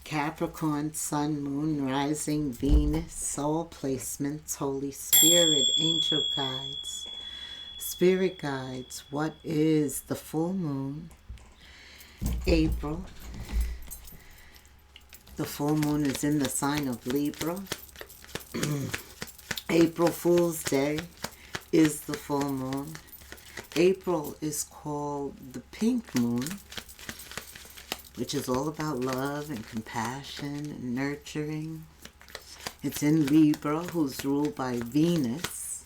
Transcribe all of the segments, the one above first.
Capricorn, Sun, Moon, Rising, Venus, Soul Placements, Holy Spirit, Angel Guides, Spirit Guides. What is the full moon? April. The full moon is in the sign of Libra. April Fool's Day is the full moon. April is called the pink moon, which is all about love and compassion and nurturing. It's in Libra, who's ruled by Venus.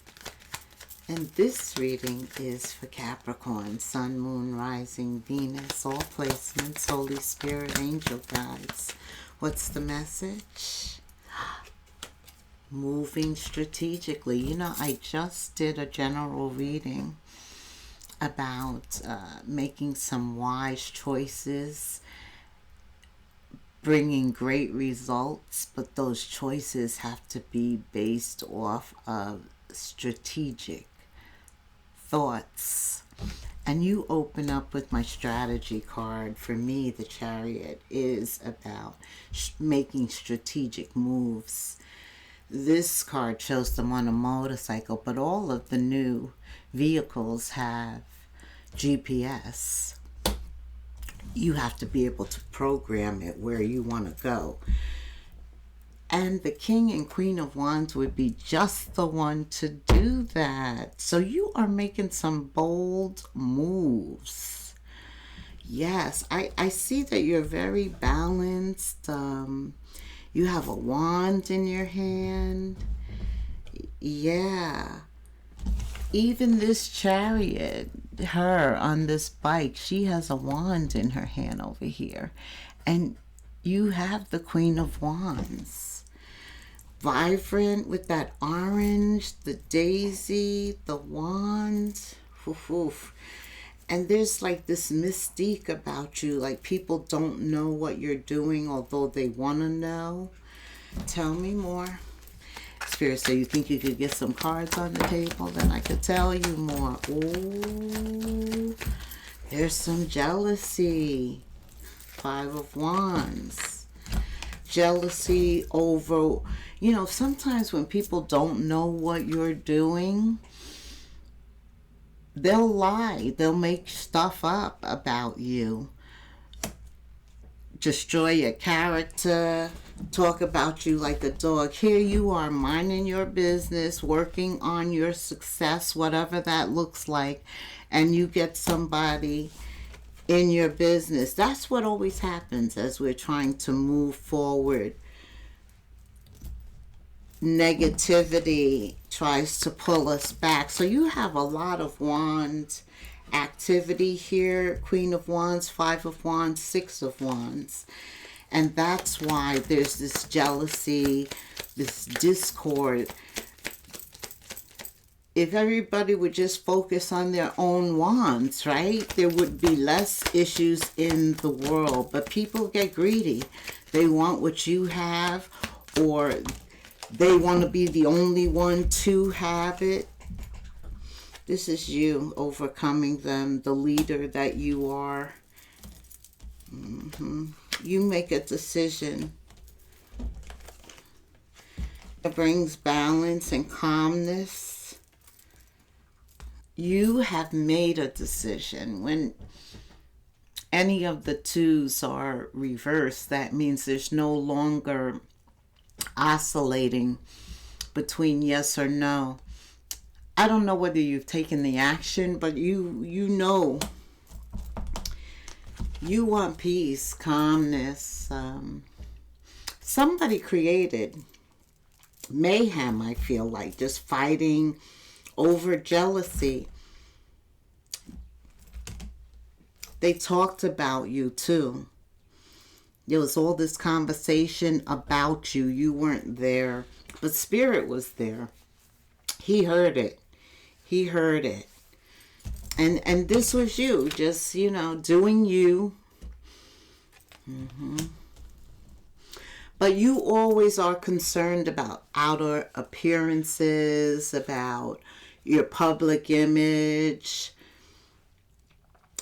And this reading is for Capricorn, Sun, Moon, Rising, Venus, all placements, Holy Spirit, Angel Guides. What's the message? Moving strategically. You know, I just did a general reading about making some wise choices, bringing great results, but those choices have to be based off of strategic thoughts. And you open up with my strategy card. For me, the Chariot is about making strategic moves. This card shows them on a motorcycle, but all of the new vehicles have GPS. You have to be able to program it where you want to go. And the King and Queen of Wands would be just the one to do that. So you are making some bold moves. Yes, I see that you're very balanced. You have a wand in your hand. Yeah. Even this Chariot, her on this bike, she has a wand in her hand over here. And you have the Queen of Wands. Vibrant with that orange, the daisy, the wand. Oof, oof. And there's like this mystique about you, like people don't know what you're doing, although they want to know. Tell me more. Spirit, so you think you could get some cards on the table? Then I could tell you more. Ooh, there's some jealousy. Five of Wands. Jealousy over, you know, sometimes when people don't know what you're doing, they'll lie. They'll make stuff up about you. Destroy your character. Talk about you like a dog. Here you are minding your business, working on your success, whatever that looks like, and you get somebody in your business. That's what always happens as we're trying to move forward. Negativity tries to pull us back. So you have a lot of Wands activity here. Queen of Wands, Five of Wands, Six of Wands. And that's why there's this jealousy, this discord. If everybody would just focus on their own wands, right, there would be less issues in the world. But people get greedy. They want what you have, or they want to be the only one to have it. This is you overcoming them, the leader that you are. You make a decision. It brings balance and calmness. You have made a decision. When any of the twos are reversed, that means there's no longer oscillating between yes or no. I don't know whether you've taken the action, but you know you want peace, calmness. Somebody created mayhem, I feel like, just fighting over jealousy. They talked about you too. There was all this conversation about you. You weren't there, but Spirit was there. He heard it. He heard it. And this was you, just, you know, doing you. But you always are concerned about outer appearances, about your public image.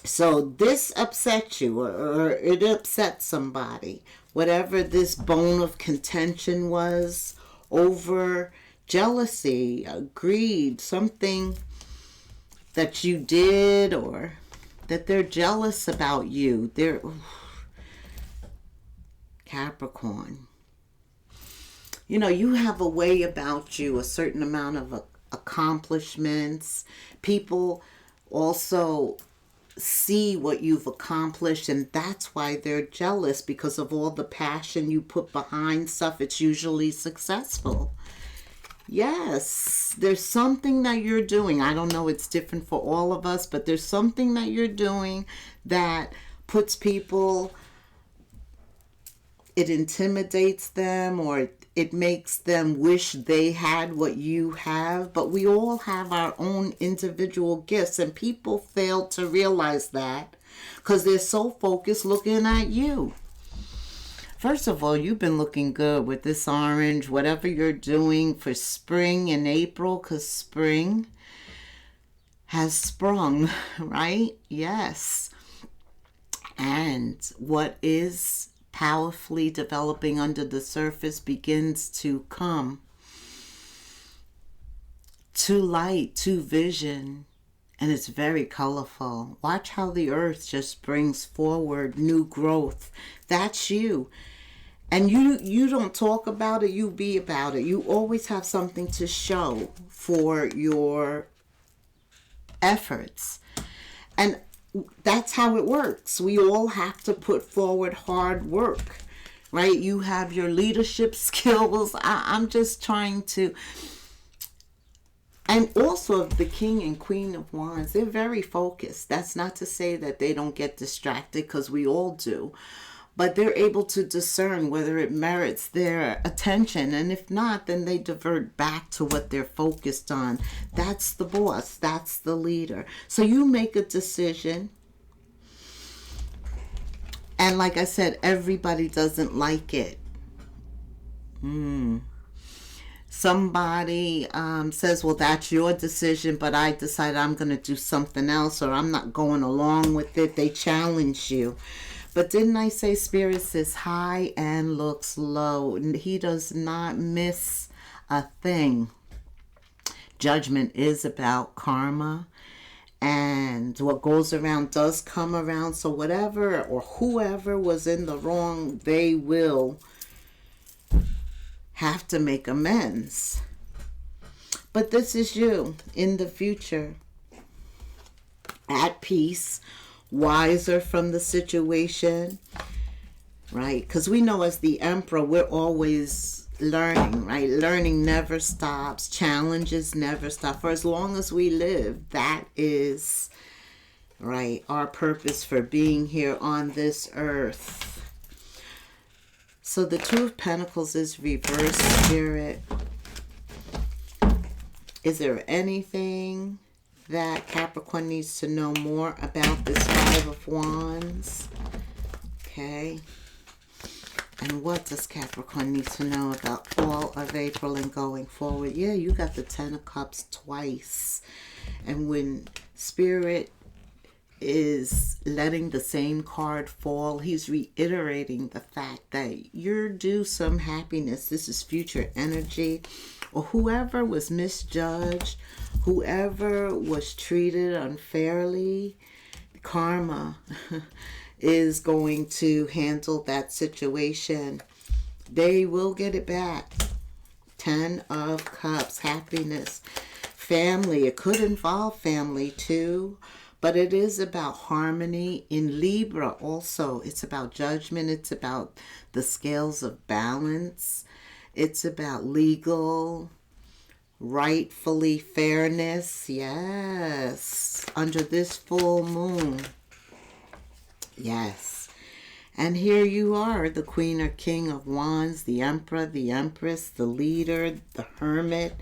So this upset you, or it upset somebody. Whatever this bone of contention was over jealousy, greed, something that you did, or that they're jealous about you. They're Capricorn. You know, you have a way about you, a certain amount of accomplishments. People also see what you've accomplished, and that's why they're jealous, because of all the passion you put behind stuff. It's usually successful. Yes, there's something that you're doing. I don't know, it's different for all of us, but there's something that you're doing that puts people, it intimidates them, or it makes them wish they had what you have. But we all have our own individual gifts, and people fail to realize that because they're so focused looking at you. First of all, you've been looking good with this orange, whatever you're doing for spring in April, because spring has sprung, right? Yes. And what is powerfully developing under the surface begins to come to light, to vision, and it's very colorful. Watch how the earth just brings forward new growth. That's you. And you don't talk about it, you be about it. You always have something to show for your efforts. And that's how it works. We all have to put forward hard work, right? You have your leadership skills. I'm just trying to. And also the King and Queen of Wands, they're very focused. That's not to say that they don't get distracted, because we all do. But they're able to discern whether it merits their attention. And if not, then they divert back to what they're focused on. That's the boss. That's the leader. So you make a decision. And like I said, everybody doesn't like it. Somebody says, well, that's your decision, but I decide I'm going to do something else, or I'm not going along with it. They challenge you. But didn't I say Spirit sits high and looks low? He does not miss a thing. Judgment is about karma, and what goes around does come around. So whatever or whoever was in the wrong, they will have to make amends. But this is you in the future, at peace, wiser from the situation, right? Because we know as the Emperor, we're always learning, right? Learning never stops. Challenges never stop. For as long as we live, that is, right, our purpose for being here on this earth. So the Two of Pentacles is reverse, Spirit. Is there anything that Capricorn needs to know more about this Five of Wands? Okay. And what does Capricorn need to know about all of April and going forward? Yeah, you got the Ten of Cups twice. And when Spirit is letting the same card fall, he's reiterating the fact that you're due some happiness. This is future energy. Or whoever was misjudged, whoever was treated unfairly, karma is going to handle that situation. They will get it back. Ten of Cups, happiness, family. It could involve family too, but it is about harmony. In Libra also, it's about judgment. It's about the scales of balance. It's about legal, rightfully fairness. Yes. Under this full moon. Yes. And here you are, the Queen or King of Wands, the Emperor, the Empress, the leader, the Hermit.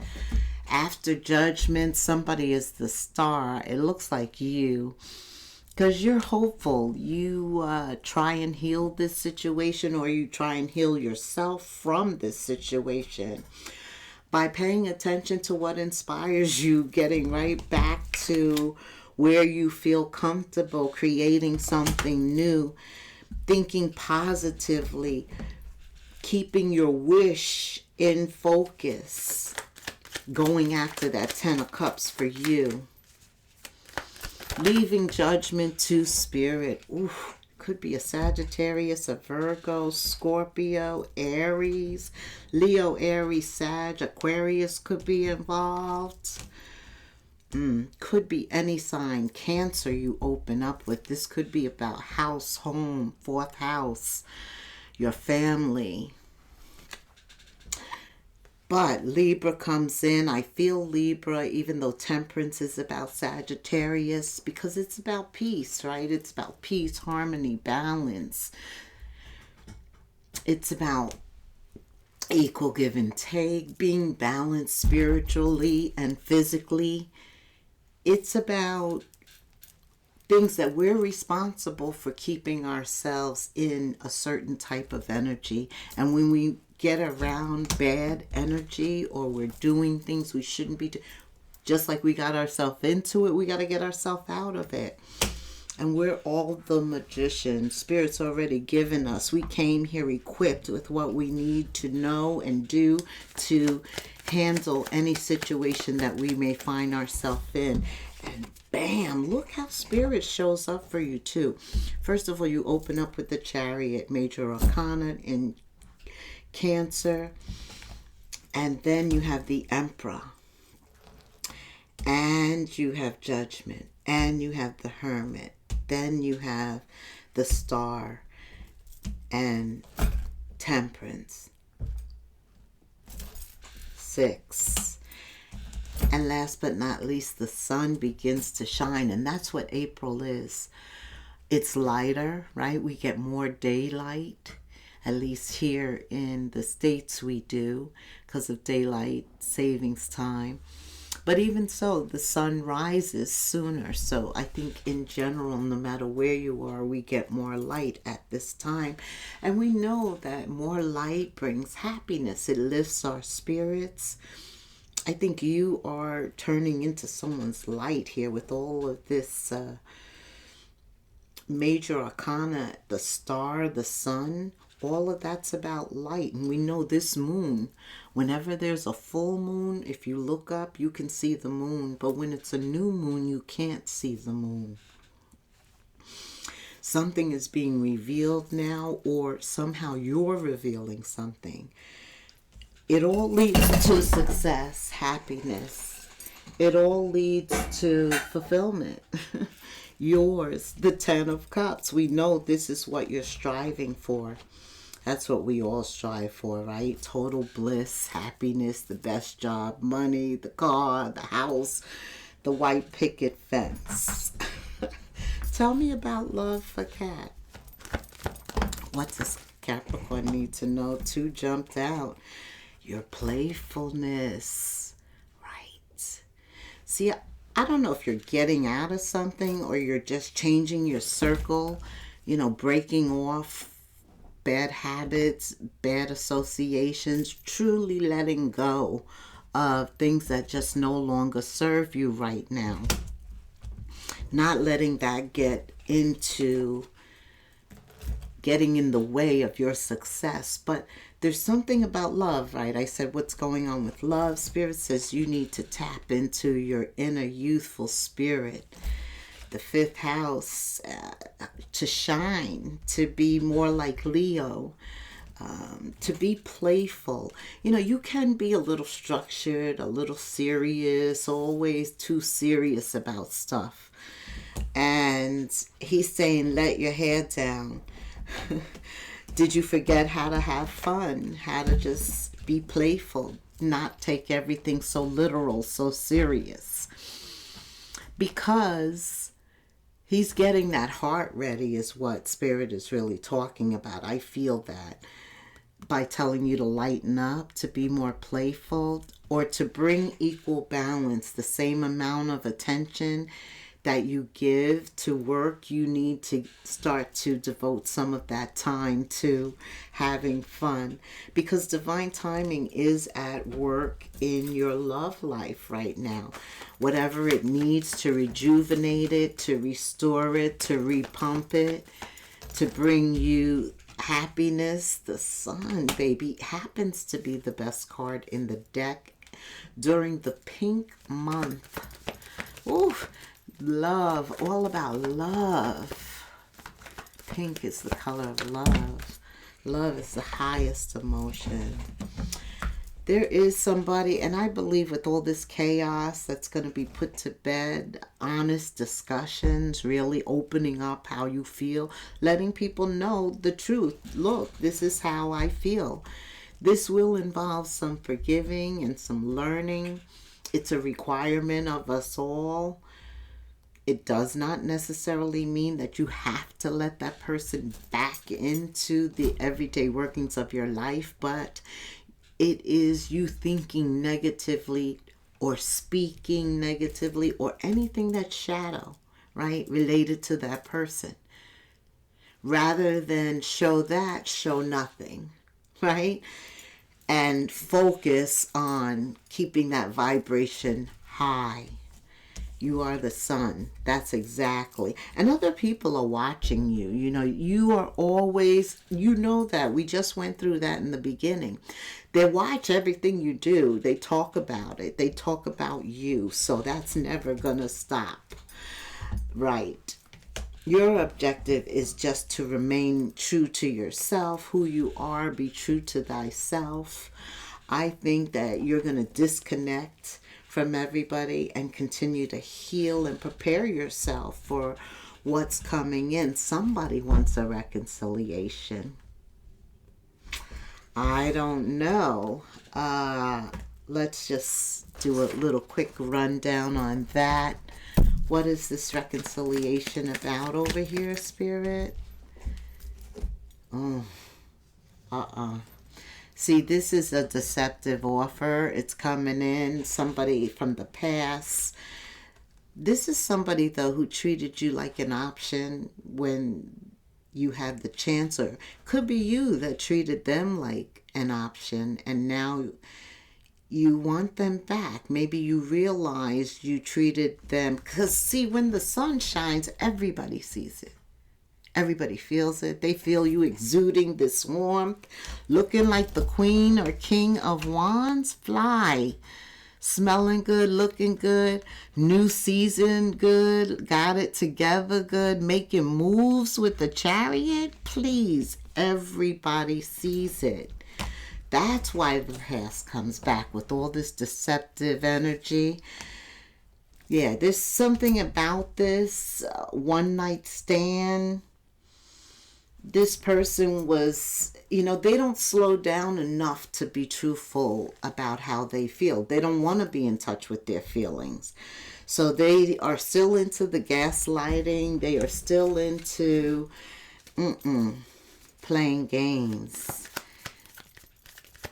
After judgment, somebody is the star. It looks like you. Because you're hopeful. You try and heal this situation, or you try and heal yourself from this situation by paying attention to what inspires you, getting right back to where you feel comfortable creating something new, thinking positively, keeping your wish in focus, going after that 10 of Cups for you. Leaving judgment to spirit. Ooh, could be a Sagittarius, a Virgo, Scorpio, Aries, Leo, Aries, Sag, Aquarius could be involved. Could be any sign. Cancer you open up with. This could be about house, home, fourth house, your family. But Libra comes in. I feel Libra, even though Temperance is about Sagittarius, because it's about peace, right? It's about peace, harmony, balance. It's about equal give and take, being balanced spiritually and physically. It's about things that we're responsible for keeping ourselves in a certain type of energy. And when we get around bad energy or we're doing things we shouldn't be doing, just like we got ourselves into it, we got to get ourselves out of it. And we're all the magicians. Spirit's already given us. We came here equipped with what we need to know and do to handle any situation that we may find ourselves in. And bam, look how Spirit shows up for you too. First of all, you open up with the Chariot, Major Arcana in Cancer. And then you have the Emperor. And you have Judgment. And you have the Hermit. Then you have the Star and Temperance. 6. And last but not least, the sun begins to shine. And that's what April is. It's lighter, right? We get more daylight. At least here in the States we do, because of daylight savings time. But even so, the sun rises sooner. So I think in general, no matter where you are, we get more light at this time. And we know that more light brings happiness. It lifts our spirits. I think you are turning into someone's light here with all of this Major Arcana, the star, the sun. All of that's about light. And we know this moon, whenever there's a full moon, if you look up, you can see the moon. But when it's a new moon, you can't see the moon. Something is being revealed now, or somehow you're revealing something. It all leads to success, happiness. It all leads to fulfillment. Yours, the 10 of Cups. We know this is what you're striving for. That's what we all strive for, right? Total bliss, happiness, the best job, money, the car, the house, the white picket fence. Tell me about love for Cat. What does Capricorn need to know? 2 jumped out. Your playfulness, right? See, I don't know if you're getting out of something or you're just changing your circle, breaking off bad habits, bad associations, truly letting go of things that just no longer serve you right now. Not letting that get into getting in the way of your success. But there's something about love, right? I said, what's going on with love? Spirit says you need to tap into your inner youthful spirit. The 5th house, to shine, to be more like Leo, to be playful. You can be a little structured, a little serious, always too serious about stuff. And he's saying, let your hair down. Did you forget how to have fun? How to just be playful, not take everything so literal, so serious? Because he's getting that heart ready is what Spirit is really talking about. I feel that by telling you to lighten up, to be more playful, or to bring equal balance, the same amount of attention, that you give to work, you need to start to devote some of that time to having fun, because divine timing is at work in your love life right now. Whatever it needs to rejuvenate it, to restore it, to repump it, to bring you happiness. The sun, baby, happens to be the best card in the deck during the pink month. Ooh, love, all about love. Pink is the color of love. Love is the highest emotion. There is somebody, and I believe with all this chaos that's going to be put to bed, honest discussions, really opening up how you feel, letting people know the truth. Look, this is how I feel. This will involve some forgiving and some learning. It's a requirement of us all. It does not necessarily mean that you have to let that person back into the everyday workings of your life, but it is you thinking negatively or speaking negatively or anything that's shadow, right, related to that person. Rather than show that, show nothing, right? And focus on keeping that vibration high. You are the sun. That's exactly. And other people are watching you. You know, you are always, you know that. We just went through that in the beginning. They watch everything you do. They talk about it. They talk about you. So that's never going to stop. Right. Your objective is just to remain true to yourself, who you are, be true to thyself. I think that you're going to disconnect from everybody and continue to heal and prepare yourself for what's coming in. Somebody wants a reconciliation. I don't know. Let's just do a little quick rundown on that. What is this reconciliation about over here, Spirit? Oh, See, this is a deceptive offer. It's coming in. Somebody from the past. This is somebody, though, who treated you like an option when you had the chance, or could be you that treated them like an option, and now you want them back. Maybe you realize you treated them, because see, when the sun shines, everybody sees it. Everybody feels it. They feel you exuding this warmth, looking like the queen or king of wands. Fly. Smelling good, looking good, new season good, got it together good, making moves with the chariot. Please, everybody sees it. That's why the past comes back with all this deceptive energy. Yeah, there's something about this one night stand. This person was, they don't slow down enough to be truthful about how they feel. They don't want to be in touch with their feelings. So they are still into the gaslighting. They are still into playing games.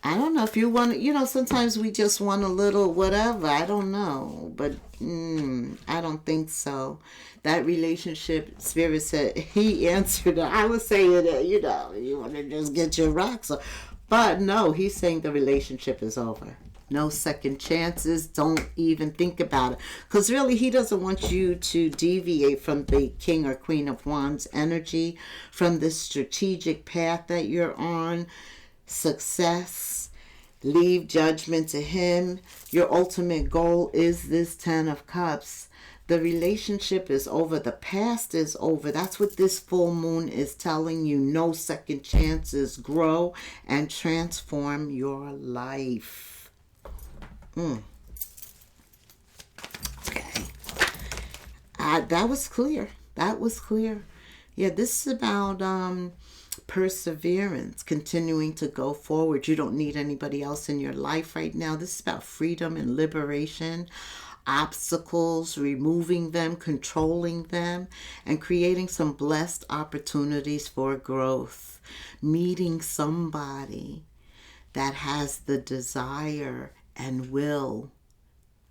I don't know if you want to, sometimes we just want a little whatever. I don't know. But I don't think so. That relationship, Spirit said, he answered her. I was saying that, you want to just get your rocks off. But no, he's saying the relationship is over. No second chances. Don't even think about it. Because really, he doesn't want you to deviate from the King or Queen of Wands energy, from this strategic path that you're on. Success. Leave judgment to him. Your ultimate goal is this 10 of Cups. The relationship is over. The past is over. That's what this full moon is telling you. No second chances. Grow and transform your life. Okay. That was clear. That was clear. Yeah, this is about perseverance, continuing to go forward. You don't need anybody else in your life right now. This is about freedom and liberation. Obstacles, removing them, controlling them, and creating some blessed opportunities for growth. Meeting somebody that has the desire and will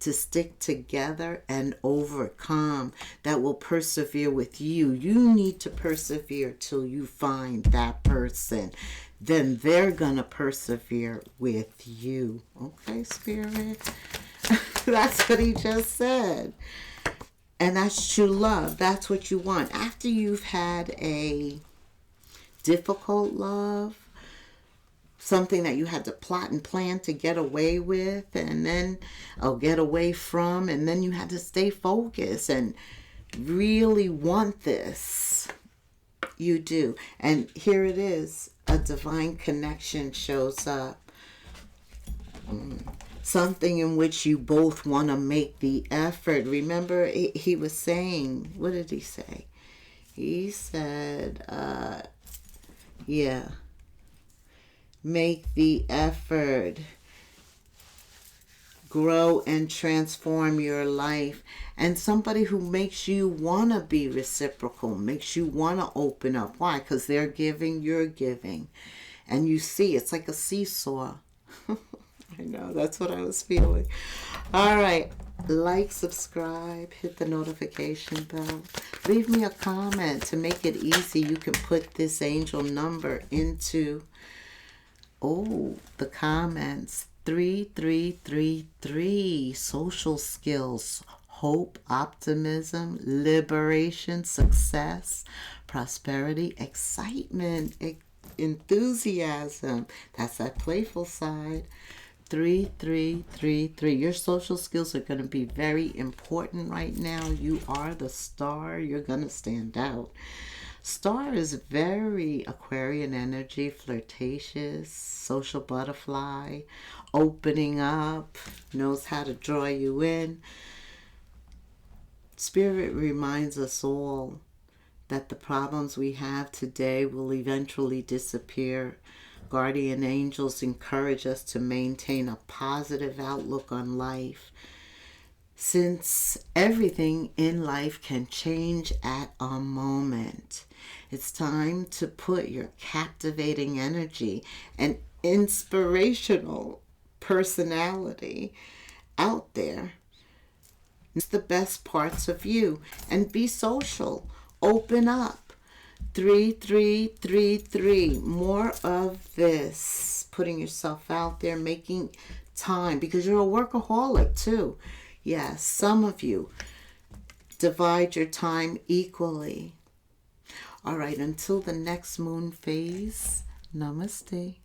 to stick together and overcome, that will persevere with you. You need to persevere till you find that person. Then they're going to persevere with you. Okay, Spirit? That's what he just said. And that's true love. That's what you want. After you've had a difficult love, something that you had to plot and plan to get away with, and then get away from, and then you had to stay focused and really want this. You do. And here it is. A divine connection shows up. Something in which you both want to make the effort. Remember, he was saying, what did he say? He said, make the effort. Grow and transform your life. And somebody who makes you want to be reciprocal, makes you want to open up. Why? Because they're giving, you're giving. And you see, it's like a seesaw. I know, that's what I was feeling. All right. Like, subscribe, hit the notification bell. Leave me a comment. To make it easy, you can put this angel number into, the comments. 3333. Social skills. Hope, optimism, liberation, success, prosperity, excitement, enthusiasm. That's that playful side. 3333. Your social skills are going to be very important right now. You are the star. You're going to stand out. Star is very Aquarian energy, flirtatious, social butterfly, opening up, knows how to draw you in. Spirit reminds us all that the problems we have today will eventually disappear. Guardian angels encourage us to maintain a positive outlook on life, since everything in life can change at a moment. It's time to put your captivating energy and inspirational personality out there. It's the best parts of you, and be social. Open up. 3333. More of this. Putting yourself out there, making time, because you're a workaholic too. Yes, some of you divide your time equally. All right, until the next moon phase, namaste.